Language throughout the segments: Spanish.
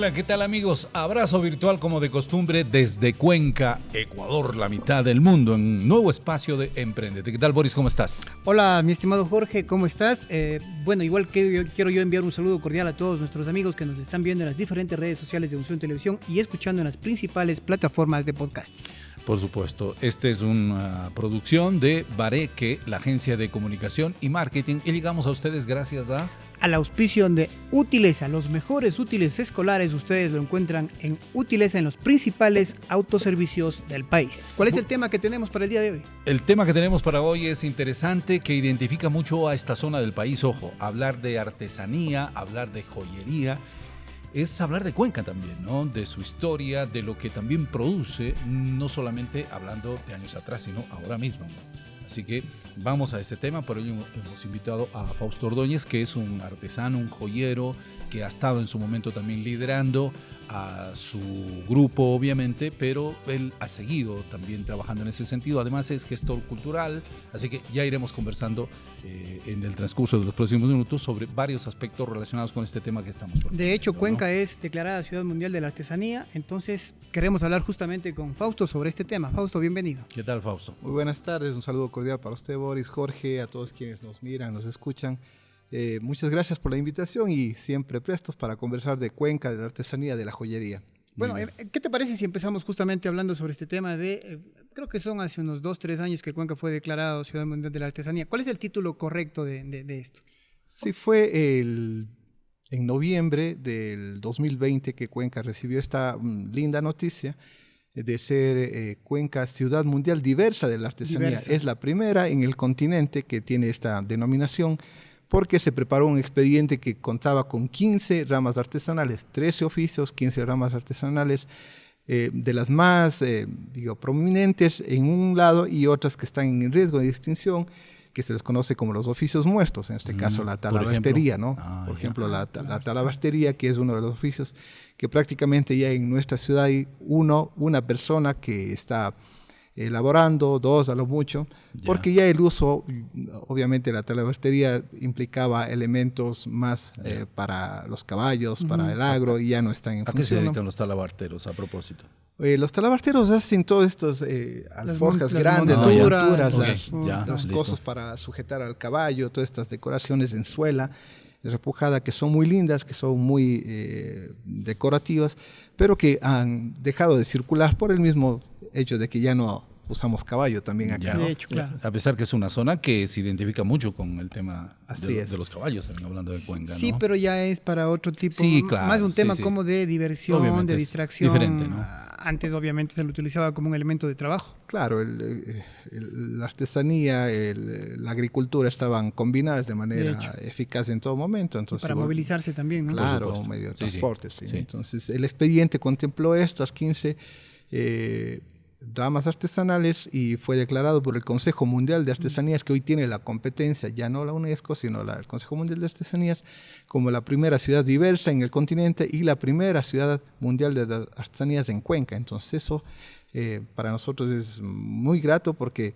Hola, ¿qué tal amigos? Abrazo virtual como de costumbre desde Cuenca, Ecuador, la mitad del mundo, en un nuevo espacio de Emprendete. ¿Qué tal, Boris? ¿Cómo estás? Hola, mi estimado Jorge, ¿cómo estás? Bueno, igual que quiero yo enviar un saludo cordial a todos nuestros amigos que nos están viendo en las diferentes redes sociales de Unción Televisión y escuchando en las principales plataformas de podcast. Por supuesto, esta es una producción de Bareque, la agencia de comunicación y marketing, y llegamos a ustedes gracias al auspicio de Utilesa, los mejores útiles escolares, ustedes lo encuentran en Utilesa en los principales autoservicios del país. ¿Cuál es el tema que tenemos para el día de hoy? El tema que tenemos para hoy es interesante, que identifica mucho a esta zona del país. Ojo, hablar de artesanía, hablar de joyería, es hablar de Cuenca también, ¿no? De su historia, de lo que también produce, no solamente hablando de años atrás, sino ahora mismo. Así que vamos a ese tema. Por ello hemos invitado a Fausto Ordóñez, que es un artesano, un joyero, que ha estado en su momento también liderando a su grupo, obviamente, pero él ha seguido también trabajando en ese sentido. Además es gestor cultural, así que ya iremos conversando en el transcurso de los próximos minutos sobre varios aspectos relacionados con este tema que estamos proponiendo. De hecho, Cuenca, ¿no?, es declarada Ciudad Mundial de la Artesanía, entonces queremos hablar justamente con Fausto sobre este tema. Fausto, bienvenido. ¿Qué tal, Fausto? Muy buenas tardes, un saludo cordial para usted, Boris, Jorge, a todos quienes nos miran, nos escuchan. Muchas gracias por la invitación y siempre prestos para conversar de Cuenca, de la artesanía, de la joyería. Bueno, ¿qué te parece si empezamos justamente hablando sobre este tema de, creo que son hace unos 2-3 años que Cuenca fue declarado Ciudad Mundial de la Artesanía? ¿Cuál es el título correcto de esto? Sí, fue en noviembre del 2020 que Cuenca recibió esta linda noticia de ser Cuenca Ciudad Mundial Diversa de la Artesanía. Diversa. Es la primera en el continente que tiene esta denominación, porque se preparó un expediente que contaba con 15 ramas artesanales, 13 oficios, 15 ramas artesanales, de las más prominentes en un lado y otras que están en riesgo de extinción, que se les conoce como los oficios muertos, en este caso la talabartería, ¿no? Por ejemplo, la talabartería, que es uno de los oficios que prácticamente ya en nuestra ciudad hay una persona que está elaborando, dos a lo mucho, porque ya el uso, obviamente la talabartería implicaba elementos más para los caballos, para el agro, y ya no están en función. ¿A qué se dedican los talabarteros a propósito? Los talabarteros hacen todos estos alforjas grandes, las cosas para sujetar al caballo, todas estas decoraciones en suela repujada, que son muy lindas, que son muy decorativas, pero que han dejado de circular por el mismo hecho de que ya no usamos caballo también acá. De hecho, claro. A pesar que es una zona que se identifica mucho con el tema de los caballos, hablando de Cuenca, ¿no? Sí, pero ya es para otro tipo, sí, claro, más un tema como de diversión, obviamente de distracción. Diferente, ¿no? Antes obviamente se lo utilizaba como un elemento de trabajo. Claro, la artesanía, la agricultura estaban combinadas de manera eficaz en todo momento. Entonces, para movilizarse también, ¿no? Claro, un medio de transporte. Sí. Entonces el expediente contempló estas 15 ramas artesanales y fue declarado por el Consejo Mundial de Artesanías, que hoy tiene la competencia, ya no la UNESCO, sino el Consejo Mundial de Artesanías, como la primera ciudad diversa en el continente y la primera ciudad mundial de artesanías en Cuenca. Entonces eso para nosotros es muy grato porque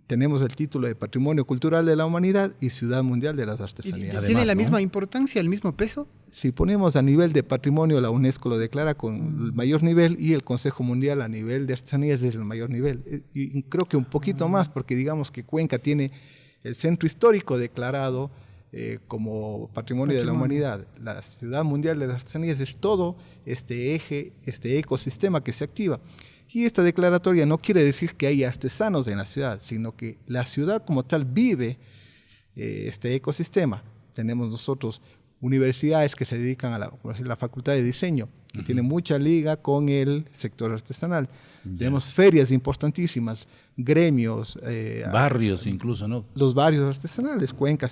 tenemos el título de Patrimonio Cultural de la Humanidad y Ciudad Mundial de las Artesanías. ¿Tiene la misma importancia, el mismo peso? Si ponemos a nivel de patrimonio, la UNESCO lo declara con el mayor nivel y el Consejo Mundial a nivel de artesanías es el mayor nivel. Y creo que un poquito más, porque digamos que Cuenca tiene el centro histórico declarado como patrimonio de la humanidad. La Ciudad Mundial de las Artesanías es todo este eje, este ecosistema que se activa. Y esta declaratoria no quiere decir que haya artesanos en la ciudad, sino que la ciudad como tal vive este ecosistema. Tenemos nosotros universidades que se dedican a la Facultad de Diseño, que tiene mucha liga con el sector artesanal. Tenemos ferias importantísimas, gremios. Barrios incluso, ¿no? Los barrios artesanales. Cuenca,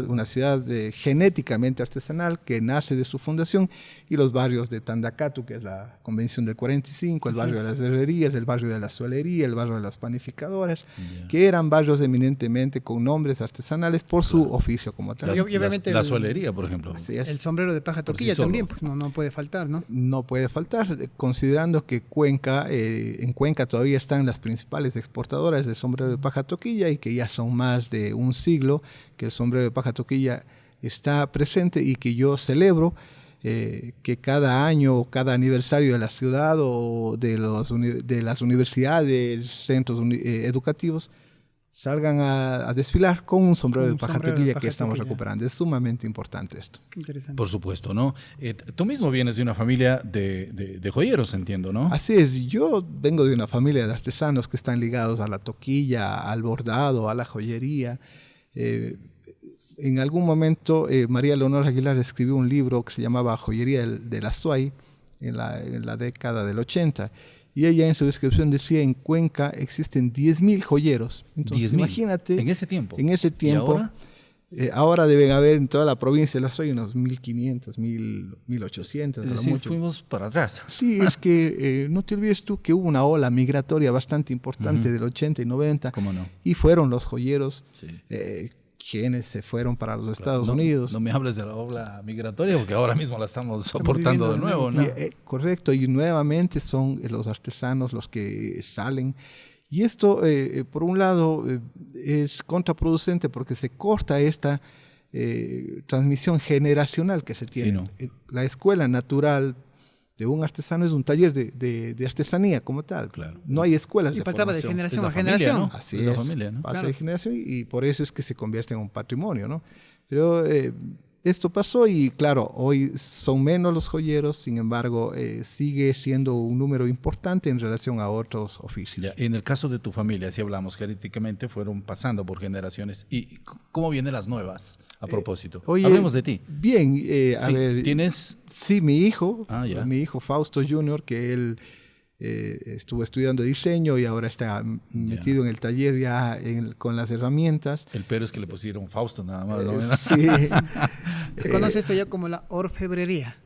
una ciudad genéticamente artesanal que nace de su fundación, y los barrios de Tandacatu, que es la Convención del 45, el barrio de las herrerías, el barrio de la solería, el barrio de las panificadoras, que eran barrios eminentemente con nombres artesanales por su oficio como tal. Y obviamente la solería, por ejemplo. Así es. El sombrero de paja toquilla también, pues no puede faltar, ¿no? No puede faltar, considerando que Cuenca, en Cuenca todavía están las principales exportadoras de sombrero de paja toquilla y que ya son más de un siglo que el sombrero de paja toquilla está presente y que yo celebro que cada año o cada aniversario de la ciudad o de las universidades, centros educativos, salgan a desfilar con un sombrero de paja tequilla que estamos recuperando. Es sumamente importante esto. Qué interesante. Por supuesto, ¿no? Tú mismo vienes de una familia de joyeros, entiendo, ¿no? Así es. Yo vengo de una familia de artesanos que están ligados a la toquilla, al bordado, a la joyería. En algún momento, María Leonor Aguilar escribió un libro que se llamaba Joyería de la Azuay en la década del 80. Y ella en su descripción decía, en Cuenca existen 10.000 joyeros. Entonces, 10.000. Imagínate. En ese tiempo. En ese tiempo. ¿Y ahora? Ahora deben haber en toda la provincia de La Azuay unos 1.500, 1.800. Es decir, fuimos para atrás. Sí, es que no te olvides tú que hubo una ola migratoria bastante importante del 80 y 90. ¿Cómo no? Y fueron los joyeros Sí. quienes se fueron para los Estados Unidos. No me hables de la ola migratoria porque ahora mismo la estamos soportando de nuevo, ¿no? Correcto, y nuevamente son los artesanos los que salen. Y esto, por un lado, es contraproducente porque se corta esta transmisión generacional que se tiene. Sí, ¿no? La escuela natural de un artesano es un taller de artesanía como tal. Claro. No hay escuelas Y de pasaba de formación. generación a familia, generación. ¿no? Así Es la es, familia, ¿no? pasa Claro. de generación y por eso es que se convierte en un patrimonio, ¿no? Pero esto pasó y claro, hoy son menos los joyeros, sin embargo, sigue siendo un número importante en relación a otros oficios. Ya, en el caso de tu familia, si hablamos genéticamente, fueron pasando por generaciones. ¿Y cómo vienen las nuevas, a propósito? Oye, Hablemos de ti. Bien, a Sí, ver. ¿tienes...? Sí, mi hijo, ya. mi hijo Fausto Jr., que él estuvo estudiando diseño y ahora está metido en el taller ya con las herramientas. El pero es que le pusieron Fausto nada más. ¿No? Sí. Se conoce esto ya como la orfebrería.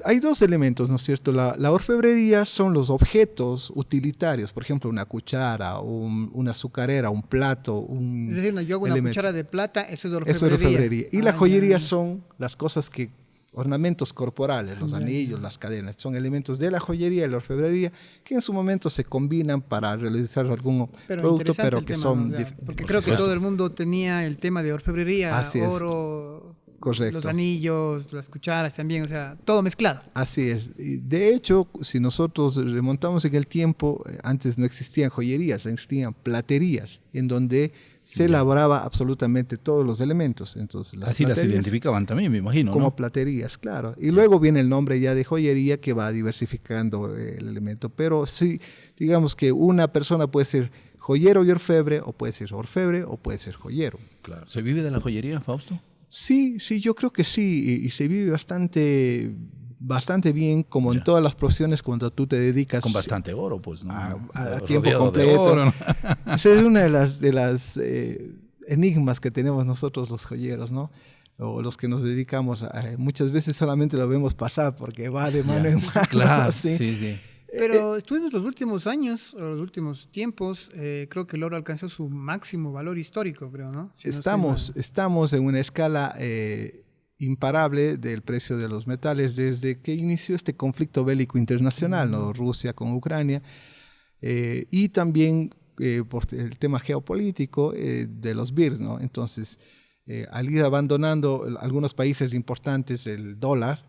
Hay dos elementos, ¿no es cierto? La orfebrería son los objetos utilitarios, por ejemplo, una cuchara, una azucarera, un plato, Es decir, yo hago una elemento. cuchara de plata, eso es orfebrería. Eso es orfebrería. Y la joyería ya. son las cosas ornamentos corporales, los anillos, las cadenas, son elementos de la joyería y la orfebrería que en su momento se combinan para realizar algún producto, interesante pero el que tema, son... ¿no? O sea, porque Por creo que supuesto. todo el mundo tenía el tema de orfebrería, Así es. oro, Correcto. los anillos, las cucharas también, o sea, todo mezclado. Así es. Y de hecho, si nosotros remontamos en el tiempo, antes no existían joyerías, existían platerías, en donde se elaboraba absolutamente todos los elementos. Entonces, Así las platerías identificaban también, me imagino, como ¿no? platerías, claro. Y luego viene el nombre ya de joyería que va diversificando el elemento. Pero sí, digamos que una persona puede ser joyero y orfebre, o puede ser orfebre, o puede ser joyero. Claro. ¿Se vive de la joyería, Fausto? Sí, yo creo que sí, y se vive bastante bien, como en todas las profesiones cuando tú te dedicas Con bastante oro, pues, ¿no? a tiempo Rodeado de completo. oro, ¿no? Esa es una de las enigmas que tenemos nosotros los joyeros, ¿no? O los que nos dedicamos, muchas veces solamente lo vemos pasar porque va de mano en mano. Claro, ¿sí? sí. Pero estuvimos los últimos años, o los últimos tiempos, creo que el oro alcanzó su máximo valor histórico, creo, ¿no? Si no estoy mal. Estamos en una escala imparable del precio de los metales desde que inició este conflicto bélico internacional, ¿no? Rusia con Ucrania, y también por el tema geopolítico de los BRICS, ¿no? Entonces, al ir abandonando algunos países importantes el dólar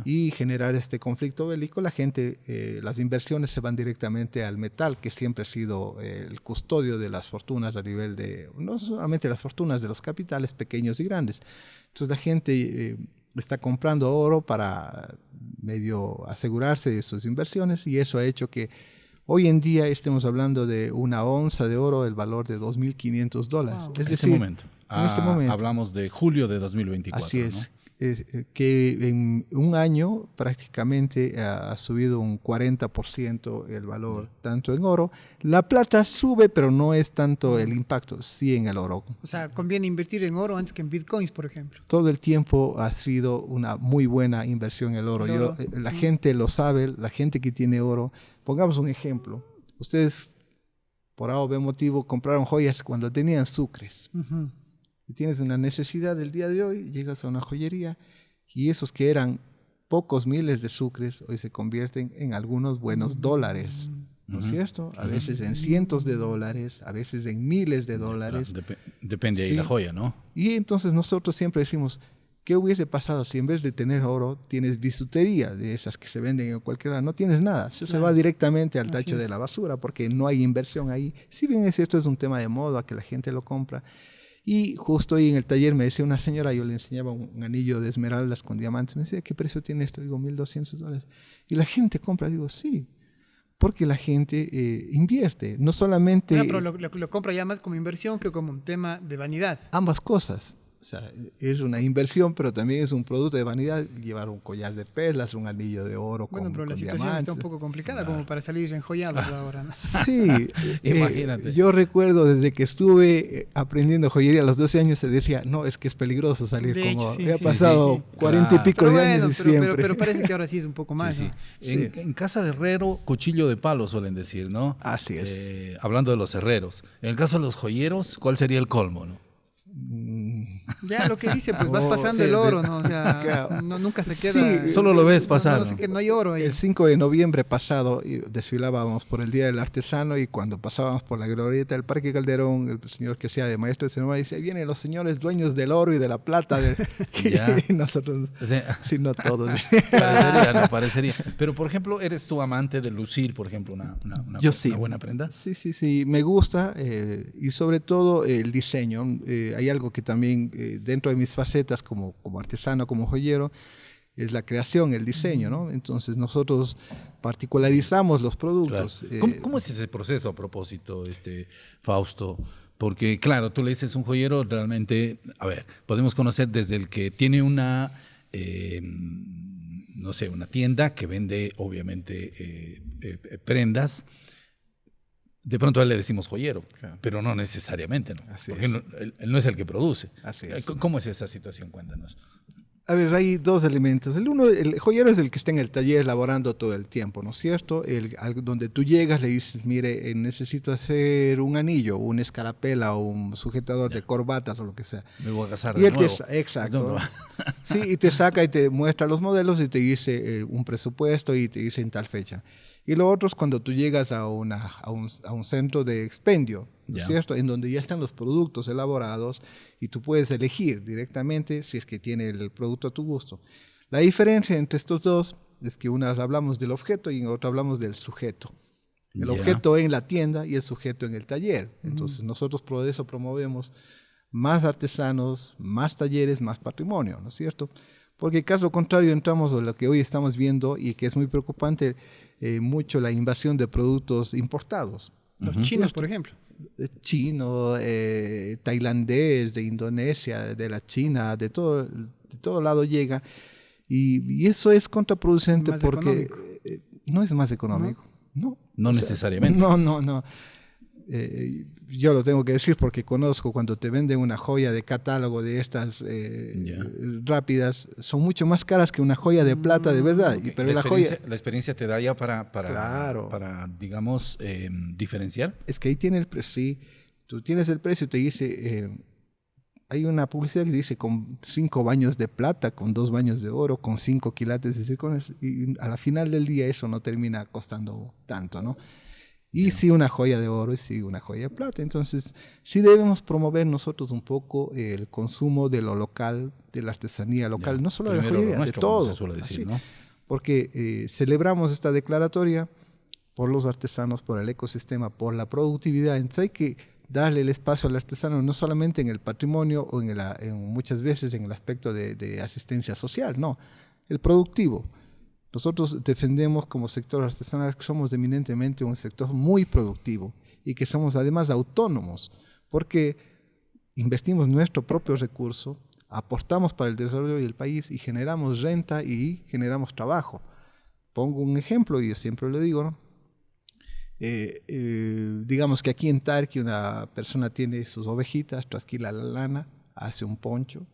y generar este conflicto bélico, la gente, las inversiones se van directamente al metal, que siempre ha sido el custodio de las fortunas a nivel de, no solamente las fortunas de los capitales pequeños y grandes. Entonces la gente está comprando oro para medio asegurarse de sus inversiones y eso ha hecho que hoy en día estemos hablando de una onza de oro, el valor de $2.500. Wow. Es En decir, este momento. Hablamos de julio de 2024. Así es, ¿no? que en un año prácticamente ha subido un 40% el valor, tanto en oro. La plata sube, pero no es tanto el impacto, sí en el oro. O sea, conviene invertir en oro antes que en bitcoins, por ejemplo. Todo el tiempo ha sido una muy buena inversión el oro. La gente lo sabe, la gente que tiene oro. Pongamos un ejemplo. Ustedes, por A o B motivo, compraron joyas cuando tenían sucres. Uh-huh. Y tienes una necesidad del día de hoy, llegas a una joyería y esos que eran pocos miles de sucres hoy se convierten en algunos buenos dólares, ¿no es cierto? A veces en cientos de dólares, a veces en miles de dólares. Claro, depende ahí Sí. la joya, ¿no? Y entonces nosotros siempre decimos, ¿qué hubiese pasado si en vez de tener oro tienes bisutería de esas que se venden en cualquier lado? No tienes nada, eso se va directamente al tacho de la basura porque no hay inversión ahí. Si bien es cierto, es un tema de moda que la gente lo compra. Y justo ahí en el taller me decía una señora, yo le enseñaba un anillo de esmeraldas con diamantes, me decía, ¿qué precio tiene esto? Digo, $1,200. Y la gente compra, digo, sí, porque la gente invierte, no solamente... pero lo compra ya más como inversión que como un tema de vanidad. Ambas cosas. O sea, es una inversión, pero también es un producto de vanidad. Llevar un collar de perlas, un anillo de oro con diamantes. Bueno, pero la situación está un poco complicada como para salir enjollados ahora, ¿no? Sí, imagínate. Yo recuerdo desde que estuve aprendiendo joyería a los 12 años se decía, no, es que es peligroso salir de como... hecho, sí, me ha sí, pasado 40 y pico de años y siempre. Pero parece que ahora sí es un poco más, Sí, ¿no? sí. En casa de herrero, cuchillo de palo suelen decir, ¿no? Así es. Hablando de los herreros. En el caso de los joyeros, ¿cuál sería el colmo, no? Ya lo que dice, pues vas pasando el oro, ¿no? O sea, nunca se queda. Sí, solo lo ves pasar. No sé que no hay oro ahí. El 5 de noviembre pasado desfilábamos por el Día del Artesano y cuando pasábamos por la glorieta del Parque Calderón, el señor que sea de maestro de ceremonia dice, ahí vienen los señores dueños del oro y de la plata. Y nosotros, sí, no todos. Parecería. Pero, por ejemplo, ¿eres tú amante de lucir, por ejemplo, una buena prenda? Sí, me gusta y sobre todo el diseño. Hay algo que también dentro de mis facetas como artesano, como joyero, es la creación, el diseño, ¿no? Entonces nosotros particularizamos los productos. Claro. ¿Cómo es ese proceso a propósito, Fausto? Porque, claro, tú le dices un joyero, realmente, a ver, podemos conocer desde el que tiene una, no sé, una tienda que vende, obviamente, prendas. De pronto a él le decimos joyero, claro, pero no necesariamente, ¿no? Porque él no es el que produce. Así es. ¿Cómo es esa situación? Cuéntanos. A ver, hay dos elementos. El joyero es el que está en el taller elaborando todo el tiempo, ¿no es cierto? Donde tú llegas, le dices, mire, necesito hacer un anillo, una escarapela o un sujetador de corbatas o lo que sea. Me voy a casar de nuevo. Exacto. Sí, y te saca y te muestra los modelos y te dice un presupuesto y te dice en tal fecha. Y lo otro es cuando tú llegas a un centro de expendio, ¿no es cierto? En donde ya están los productos elaborados y tú puedes elegir directamente si es que tiene el producto a tu gusto. La diferencia entre estos dos es que una hablamos del objeto y en otra hablamos del sujeto. El objeto en la tienda y el sujeto en el taller. Entonces nosotros por eso promovemos más artesanos, más talleres, más patrimonio, ¿no es cierto? Porque caso contrario entramos a lo que hoy estamos viendo y que es muy preocupante, mucho la invasión de productos importados. Los chinos, por ejemplo. Chino, tailandés, de Indonesia, de la China, de todo lado llega. Y eso es contraproducente porque no es más económico. No necesariamente. No. Yo lo tengo que decir porque conozco cuando te venden una joya de catálogo de estas rápidas, son mucho más caras que una joya de plata de verdad. Okay. Pero la experiencia te da ya para digamos, diferenciar. Es que ahí tiene el precio. Sí, tú tienes el precio, te dice, hay una publicidad que dice con 5 baños de plata, con 2 baños de oro, con 5 quilates de circonio, y a la final del día eso no termina costando tanto, ¿no? Y sí una joya de oro y sí una joya de plata. Entonces, sí debemos promover nosotros un poco el consumo de lo local, de la artesanía local, no solo de la joyería, de todo. Como se suele decir, ¿no? Porque celebramos esta declaratoria por los artesanos, por el ecosistema, por la productividad. Entonces hay que darle el espacio al artesano no solamente en el patrimonio o muchas veces en el aspecto de asistencia social, no, el productivo. Nosotros defendemos como sector artesanal que somos eminentemente un sector muy productivo y que somos además autónomos porque invertimos nuestro propio recurso, aportamos para el desarrollo del país y generamos renta y generamos trabajo. Pongo un ejemplo y yo siempre lo digo, ¿no? Digamos que aquí en Tarqui una persona tiene sus ovejitas, trasquila la lana, hace un poncho,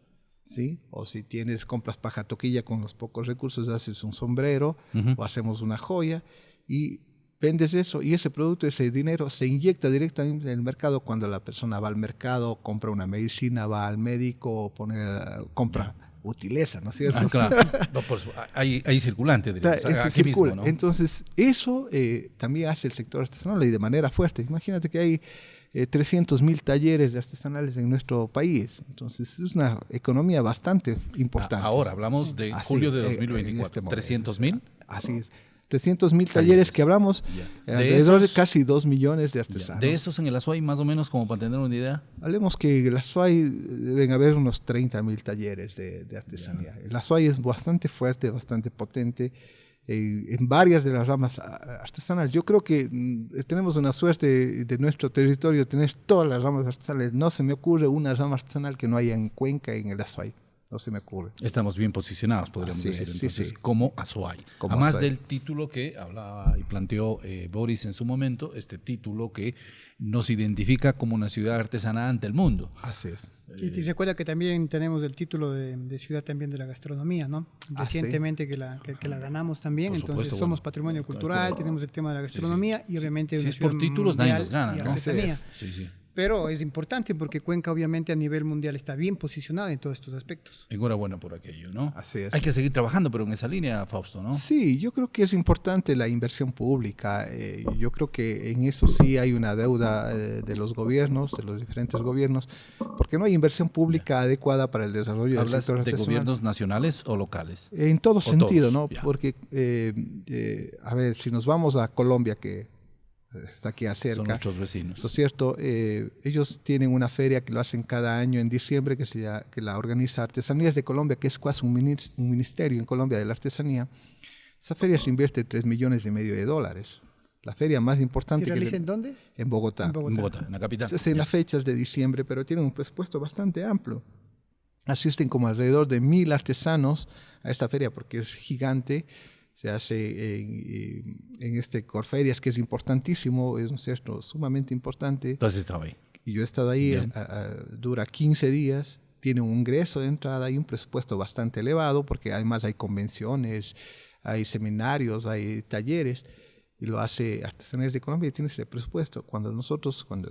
¿sí? O si compras paja toquilla con los pocos recursos, haces un sombrero o hacemos una joya y vendes eso y ese producto, ese dinero se inyecta directamente en el mercado cuando la persona va al mercado, compra una medicina, va al médico, compra utileza, ¿no es cierto? Claro. No, pues, hay circulante, diríamos. Claro, circula. Mismo, ¿no? Entonces, eso también hace el sector artesanal y de manera fuerte. Imagínate que hay 300.000 talleres artesanales en nuestro país. Entonces, es una economía bastante importante. Ahora hablamos de julio de 2024. Momento, 300.000. Así es. 300.000 talleres que hablamos, alrededor de casi 2 millones de artesanos. De esos en el Azuay, más o menos, como para tener una idea. Hablemos que en el Azuay deben haber unos 30.000 talleres de artesanía. El Azuay es bastante fuerte, bastante potente en varias de las ramas artesanales. Yo creo que tenemos una suerte de nuestro territorio de tener todas las ramas artesanales. No se me ocurre una rama artesanal que no haya en Cuenca y en el Azuay. No se me ocurre. Estamos bien posicionados, podríamos decir, entonces, como Azuay. Además del título que hablaba y planteó Boris en su momento, este título que nos identifica como una ciudad artesana ante el mundo. Así es. Y recuerda que también tenemos el título de ciudad también de la gastronomía, ¿no? Recientemente que la ganamos también, por entonces supuesto, somos patrimonio cultural, tenemos el tema de la gastronomía y obviamente si una es por ciudad títulos nadie mundial nos gana, y ¿no? artesanía. Sí. Pero es importante porque Cuenca obviamente a nivel mundial está bien posicionada en todos estos aspectos. Enhorabuena por aquello, ¿no? Así es. Hay que seguir trabajando, pero en esa línea, Fausto, ¿no? Sí, yo creo que es importante la inversión pública. Yo creo que en eso sí hay una deuda de los gobiernos, de los diferentes gobiernos, porque no hay inversión pública adecuada para el desarrollo del sector ¿Hablas de artesanal. gobiernos nacionales o locales? En todo sentido, todos, ¿no? ya. Porque, a ver, si nos vamos a Colombia, que está aquí cerca. Son nuestros vecinos. Lo cierto, ellos tienen una feria que lo hacen cada año en diciembre, que la organiza Artesanías de Colombia, que es casi un ministerio en Colombia de la artesanía. Esa feria se invierte $3,5 millones. La feria más importante. ¿Se realiza en dónde? En Bogotá. En Bogotá. En Bogotá, en la capital. Se hace en las fechas de diciembre, pero tienen un presupuesto bastante amplio. Asisten como alrededor de 1,000 artesanos a esta feria porque es gigante. Se hace en este Corferias, que es importantísimo, es un centro sumamente importante. Entonces estaba ahí. Y yo he estado ahí, dura 15 días, tiene un ingreso de entrada y un presupuesto bastante elevado, porque además hay convenciones, hay seminarios, hay talleres, y lo hace Artesanías de Colombia y tiene ese presupuesto. Cuando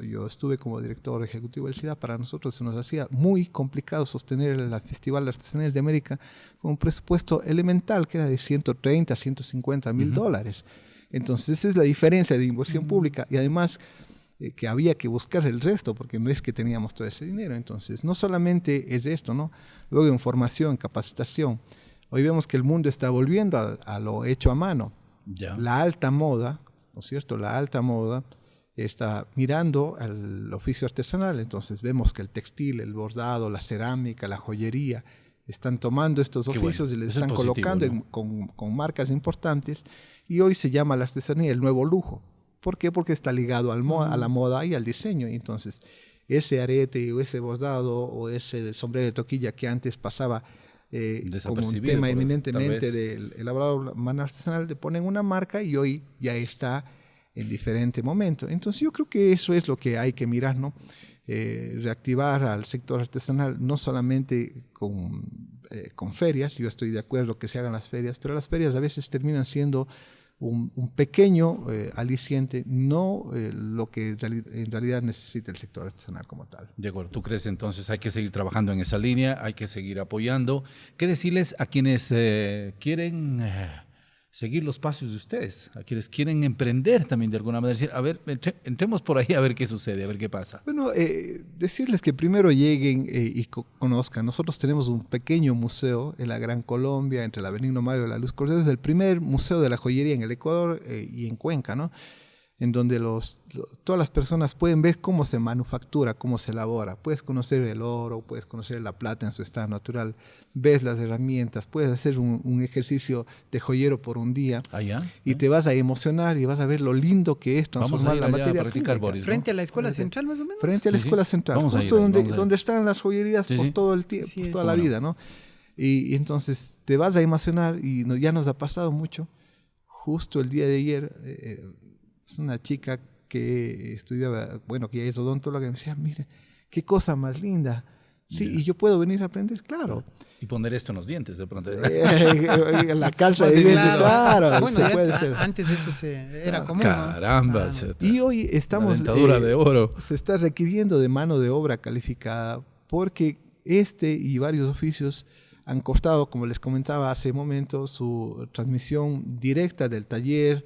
yo estuve como director ejecutivo del SIDA, para nosotros se nos hacía muy complicado sostener el Festival de Artesanías de América con un presupuesto elemental que era de 130, 150 mil dólares. Entonces esa es la diferencia de inversión pública y además que había que buscar el resto porque no es que teníamos todo ese dinero. Entonces no solamente es esto, ¿no? Luego en formación, capacitación. Hoy vemos que el mundo está volviendo a lo hecho a mano. Ya. La alta moda, ¿no es cierto? La alta moda está mirando al oficio artesanal. Entonces vemos que el textil, el bordado, la cerámica, la joyería están tomando estos oficios y les están colocando, ¿no? con marcas importantes. Y hoy se llama la artesanía el nuevo lujo. ¿Por qué? Porque está ligado a la moda y al diseño. Y entonces ese arete o ese bordado o ese sombrero de toquilla que antes pasaba como un tema eminentemente del elaborado mano artesanal, le ponen una marca y hoy ya está en diferente momento. Entonces yo creo que eso es lo que hay que mirar, ¿no? Reactivar al sector artesanal no solamente con ferias. Yo estoy de acuerdo que se hagan las ferias, pero las ferias a veces terminan siendo un pequeño aliciente, no lo que en realidad necesita el sector artesanal como tal. De acuerdo, ¿tú crees entonces hay que seguir trabajando en esa línea, hay que seguir apoyando? ¿Qué decirles a quienes quieren seguir los pasos de ustedes, a quienes quieren emprender también de alguna manera? Decir, a ver, entremos por ahí a ver qué sucede, a ver qué pasa. Bueno, decirles que primero lleguen y conozcan. Nosotros tenemos un pequeño museo en la Gran Colombia, entre la Benigno Mario y la Luz Cortés. Es el primer museo de la joyería en el Ecuador y en Cuenca, ¿no? En donde todas las personas pueden ver cómo se manufactura, cómo se elabora. Puedes conocer el oro, puedes conocer la plata en su estado natural, ves las herramientas, puedes hacer un ejercicio de joyero por un día y te vas a emocionar y vas a ver lo lindo que es transformar la materia prima. Boris, ¿no? Frente a la Escuela Central, más o menos. Frente a la Escuela Central, justo donde están las joyerías por todo el tiempo, por toda la vida, ¿no? Y entonces te vas a emocionar y ya nos ha pasado mucho. Justo el día de ayer... es una chica que estudiaba, que ya es odontóloga, y me decía, mire, qué cosa más linda. Sí, y yo puedo venir a aprender, claro. Y poner esto en los dientes, de pronto. La calza de dientes, claro, bueno, se puede hacer. Antes eso era común. Caramba. ¿no? Y hoy estamos... dentadura de oro. Se está requiriendo de mano de obra calificada porque y varios oficios han cortado, como les comentaba hace un momento, su transmisión directa del taller.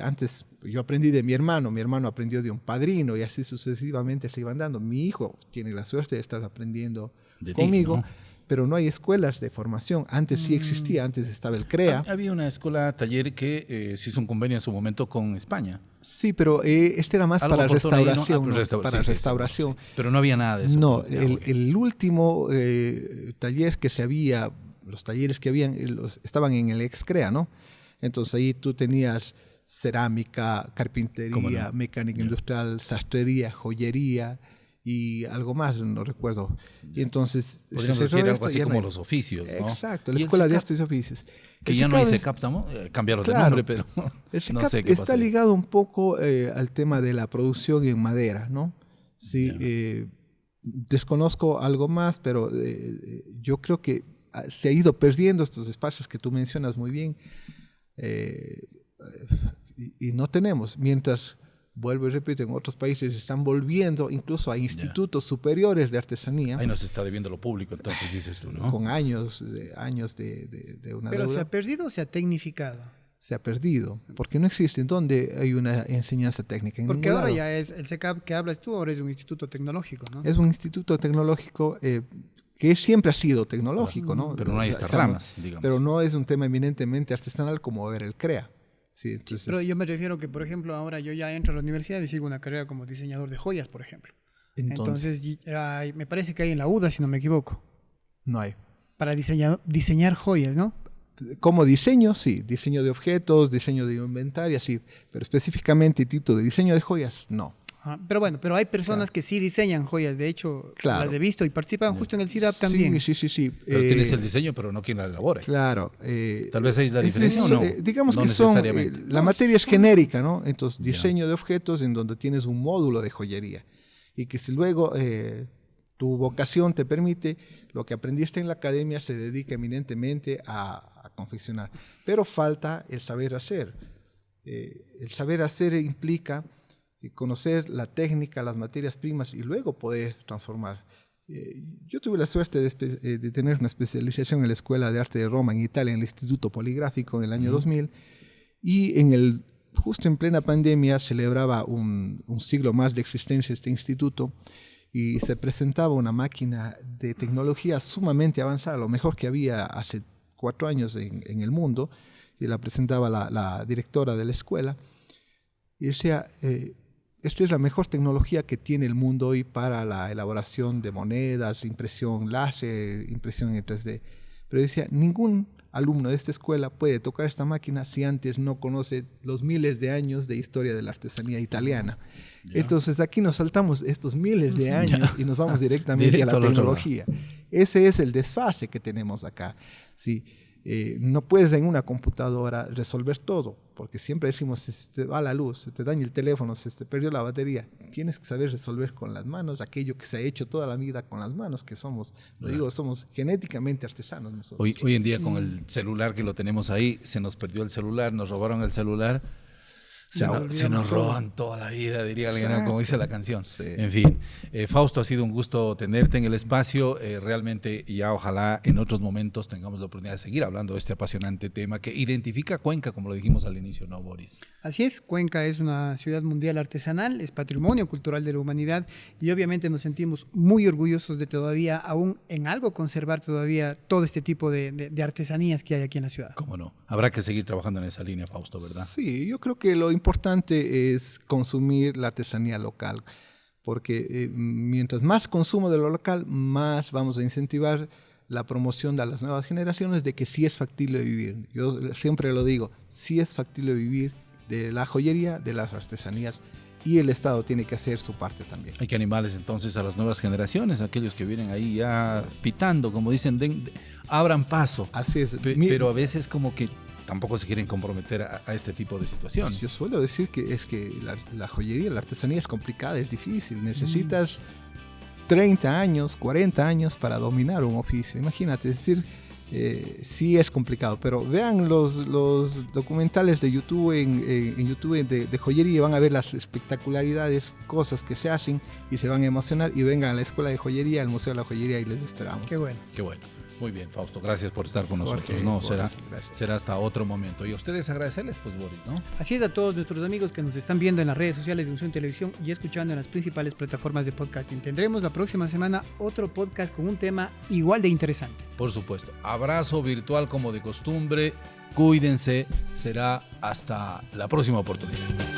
Antes yo aprendí de mi hermano aprendió de un padrino y así sucesivamente se iban dando. Mi hijo tiene la suerte de estar aprendiendo conmigo, ¿no? Pero no hay escuelas de formación. Antes sí existía, antes estaba el CREA. Había una escuela taller que se hizo un convenio en su momento con España. Sí, pero este era más para restauración. Para restauración. Sí. Pero no había nada de eso. No, el último taller que se había, los talleres que habían, estaban en el ex-CREA, ¿no? Entonces ahí tú tenías cerámica, carpintería, mecánica industrial, sastrería, joyería y algo más, no recuerdo. Y entonces podríamos decir algo así como los oficios, ¿no? Exacto, la Escuela de Artes y Oficios. Que ya no hay SECAP, ¿no? Cambiaron de nombre, pero el SECAP no sé qué está ligado un poco al tema de la producción en madera, ¿no? Sí, desconozco algo más, pero yo creo que se ha ido perdiendo estos espacios que tú mencionas muy bien y no tenemos, mientras... Vuelvo y repito, en otros países están volviendo incluso a institutos superiores de artesanía. Ahí nos está debiendo lo público, entonces dices tú, ¿no? Con años de una ¿Pero deuda. se ha perdido o se ha tecnificado? Se ha perdido, porque no existe. ¿Dónde hay una enseñanza técnica? En porque ahora lado. Ya es el SECAP que hablas tú, ahora es un instituto tecnológico, ¿no? Es un instituto tecnológico que siempre ha sido tecnológico, ¿no? Pero no hay estas ramas, digamos. Pero no es un tema eminentemente artesanal como era el CREA. Sí, entonces... Pero yo me refiero que, por ejemplo, ahora yo ya entro a la universidad y sigo una carrera como diseñador de joyas, por ejemplo. Entonces me parece que hay en la UDA, si no me equivoco. No hay. Para diseñar joyas, ¿no? Como diseño, sí. Diseño de objetos, diseño de inventario, sí. Pero específicamente título de diseño de joyas, no. Pero bueno, pero hay personas que sí diseñan joyas, de hecho, las he visto y participan justo en el CIDAP también. Sí. Pero tienes el diseño, pero no quien la elabora. Claro. Tal vez ahí es la diferencia, ¿o no? Digamos que la materia es genérica, ¿no? Entonces, diseño de objetos en donde tienes un módulo de joyería. Y que si luego tu vocación te permite, lo que aprendiste en la academia se dedica eminentemente a confeccionar. Pero falta el saber hacer. El saber hacer implica conocer la técnica, las materias primas y luego poder transformar. Yo tuve la suerte de tener una especialización en la Escuela de Arte de Roma en Italia, en el Instituto Poligráfico en el año 2000, y justo en plena pandemia celebraba un siglo más de existencia este instituto y se presentaba una máquina de tecnología sumamente avanzada, lo mejor que había hace 4 años en el mundo, y la presentaba la directora de la escuela y decía... esta es la mejor tecnología que tiene el mundo hoy para la elaboración de monedas, impresión láser, impresión en 3D. Pero decía, ningún alumno de esta escuela puede tocar esta máquina si antes no conoce los miles de años de historia de la artesanía italiana. Entonces aquí nos saltamos estos miles de años y nos vamos directamente a la tecnología. Ese es el desfase que tenemos acá. Sí. No puedes en una computadora resolver todo, porque siempre decimos, si se te va la luz, se te daña el teléfono, se te perdió la batería, tienes que saber resolver con las manos aquello que se ha hecho toda la vida con las manos, que somos, somos genéticamente artesanos nosotros. Hoy en día con el celular que lo tenemos ahí, se nos perdió el celular, nos robaron el celular. Se nos roban toda la vida, diría alguien, ¿no? Como dice la canción. Sí. En fin, Fausto, ha sido un gusto tenerte en el espacio. Realmente ya ojalá en otros momentos tengamos la oportunidad de seguir hablando de este apasionante tema que identifica a Cuenca, como lo dijimos al inicio, ¿no, Boris? Así es, Cuenca es una ciudad mundial artesanal, es patrimonio cultural de la humanidad y obviamente nos sentimos muy orgullosos de todavía, aún en algo, conservar todavía todo este tipo de artesanías que hay aquí en la ciudad. ¿Cómo no? Habrá que seguir trabajando en esa línea, Fausto, ¿verdad? Sí, yo creo que lo importante es consumir la artesanía local, porque mientras más consumo de lo local, más vamos a incentivar la promoción de las nuevas generaciones de que sí es factible vivir. Yo siempre lo digo, sí es factible vivir de la joyería, de las artesanías, y el Estado tiene que hacer su parte también. Hay que animarles entonces a las nuevas generaciones, aquellos que vienen ahí ya pitando, como dicen, abran paso. Así es. Pero a veces como que tampoco se quieren comprometer a este tipo de situaciones. Yo suelo decir que es que la joyería, la artesanía es complicada, es difícil. Necesitas 30 años, 40 años para dominar un oficio. Imagínate, es decir, sí es complicado, pero vean los documentales de YouTube en YouTube de joyería, van a ver las espectacularidades, cosas que se hacen y se van a emocionar, y vengan a la Escuela de Joyería, al Museo de la Joyería, y les esperamos. Qué bueno. Qué bueno. Muy bien, Fausto, gracias por estar con nosotros. Jorge, No, Boris, será, gracias. será hasta otro momento. Y a ustedes agradecerles, pues, Boris, ¿no? Así es, a todos nuestros amigos que nos están viendo en las redes sociales de Unción Televisión y escuchando en las principales plataformas de podcasting. Tendremos la próxima semana otro podcast con un tema igual de interesante. Por supuesto. Abrazo virtual como de costumbre. Cuídense. Será hasta la próxima oportunidad.